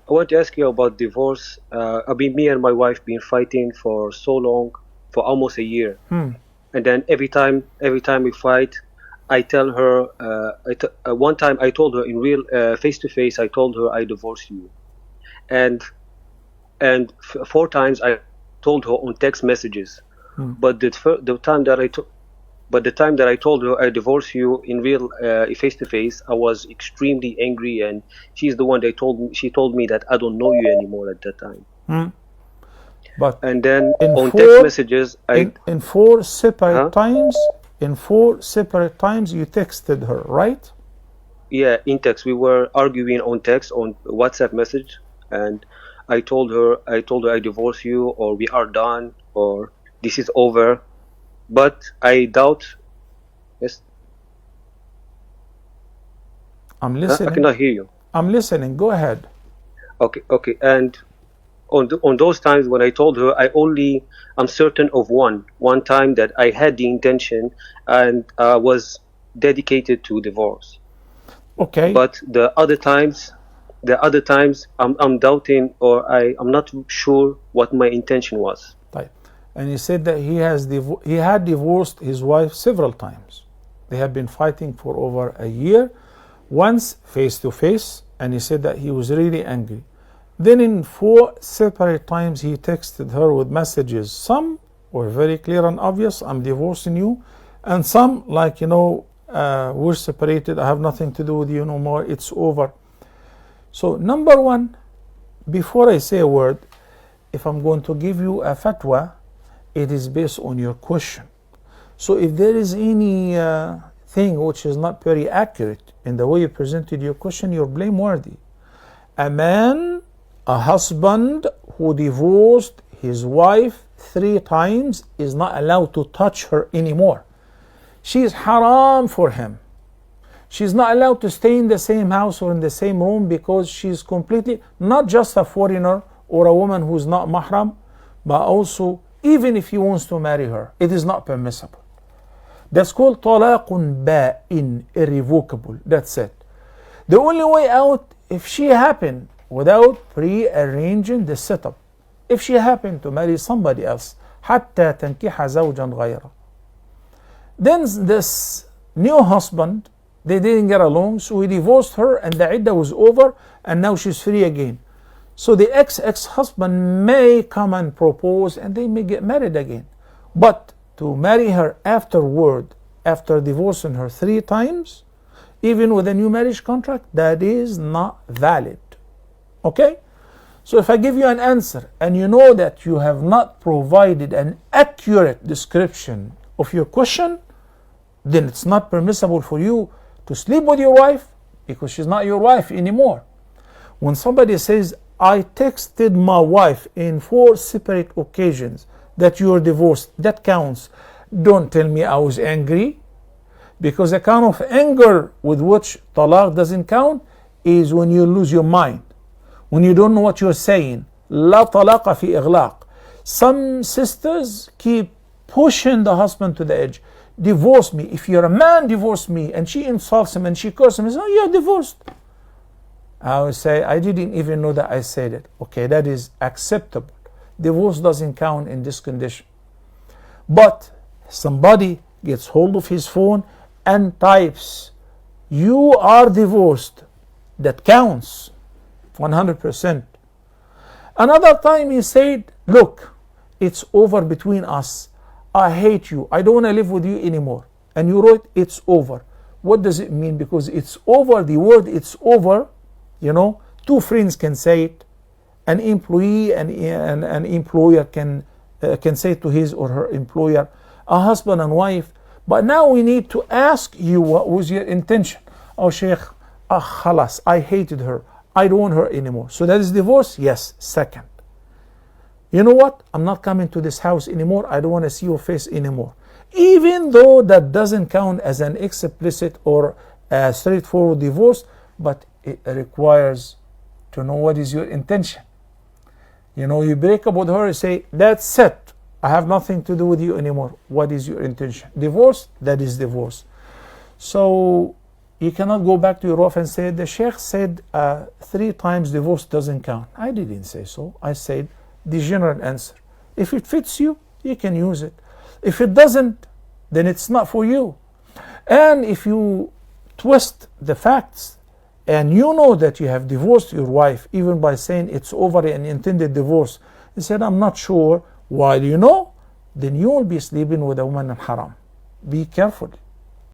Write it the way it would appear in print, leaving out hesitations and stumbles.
I want to ask you about divorce. Me and my wife been fighting for so long, for almost a year. And then every time we fight, I tell her. One time I told her in real, face to face. I told her I divorce you, and four times I told her on text messages. But the time that I told her I divorce you in real, face to face, I was extremely angry, and she's the one that told me that I don't know you anymore at that time. But And then in on four text messages, in four separate huh? times, you texted her, right? Yeah, in text. We were arguing on text, on WhatsApp message, and I told her I divorce you, or we are done, or this is over. But I doubt. Yes, I'm I listening. cannot hear you. I'm listening. Go ahead. Okay. And on those times when I told her, I'm certain of one time that I had the intention and was dedicated to divorce. Okay. But the other times, I'm doubting, or I'm not sure what my intention was. Right. And he said that he had divorced his wife several times. They had been fighting for over a year, once face to face, and he said that he was really angry. Then in 4 separate times he texted her with messages. Some were very clear and obvious, I'm divorcing you, and some like, we're separated, I have nothing to do with you no more, it's over. So number one, before I say a word, if I'm going to give you a fatwa, it is based on your question. So if there is any thing which is not very accurate in the way you presented your question, you're blameworthy. A husband who divorced his wife 3 times is not allowed to touch her anymore. She is haram for him. She's not allowed to stay in the same house or in the same room, because she's completely not just a foreigner or a woman who's not mahram, but also even if he wants to marry her, it is not permissible. That's called talaqun ba'in, irrevocable. That's it. The only way out, if she happened, without pre-arranging the setup, if she happened to marry somebody else, حتى تنكح زوجا غيره, then this new husband, they didn't get along, so he divorced her and the iddah was over, and now she's free again. So the ex-husband may come and propose and they may get married again. But to marry her afterward, after divorcing her 3 times, even with a new marriage contract, that is not valid. Okay? So if I give you an answer and you know that you have not provided an accurate description of your question, then it's not permissible for you to sleep with your wife, because she's not your wife anymore. When somebody says, I texted my wife in 4 separate occasions that you are divorced, that counts. Don't tell me I was angry, because the kind of anger with which talaq doesn't count is when you lose your mind, when you don't know what you're saying. La talaqa fi ighlaq. Some sisters keep pushing the husband to the edge. Divorce me. If you're a man, divorce me. And she insults him and she curses him and says, oh, you're divorced. I would say, I didn't even know that I said it. Okay, that is acceptable. Divorce doesn't count in this condition. But somebody gets hold of his phone and types, you are divorced, that counts 100%. Another time he said, look, it's over between us. I hate you. I don't want to live with you anymore. And you wrote, it's over. What does it mean? Because it's over, the word it's over, 2 friends can say it. An employee and an employer can say to his or her employer, a husband and wife. But now we need to ask you, what was your intention? Oh, Sheikh, khalas, I hated her. I don't want her anymore. So that is divorce? Yes. Second, you know what? I'm not coming to this house anymore. I don't want to see your face anymore. Even though that doesn't count as an explicit or a straightforward divorce, but it requires to know what is your intention. You break up with her and say, that's it. I have nothing to do with you anymore. What is your intention? Divorce? That is divorce. So You cannot go back to your wife and say, the Sheikh said 3 times divorce doesn't count. I didn't say so. I said the general answer. If it fits you, you can use it. If it doesn't, then it's not for you. And if you twist the facts and you know that you have divorced your wife, even by saying it's over an intended divorce, you said, I'm not sure, why do you know? Then you will be sleeping with a woman in haram. Be careful.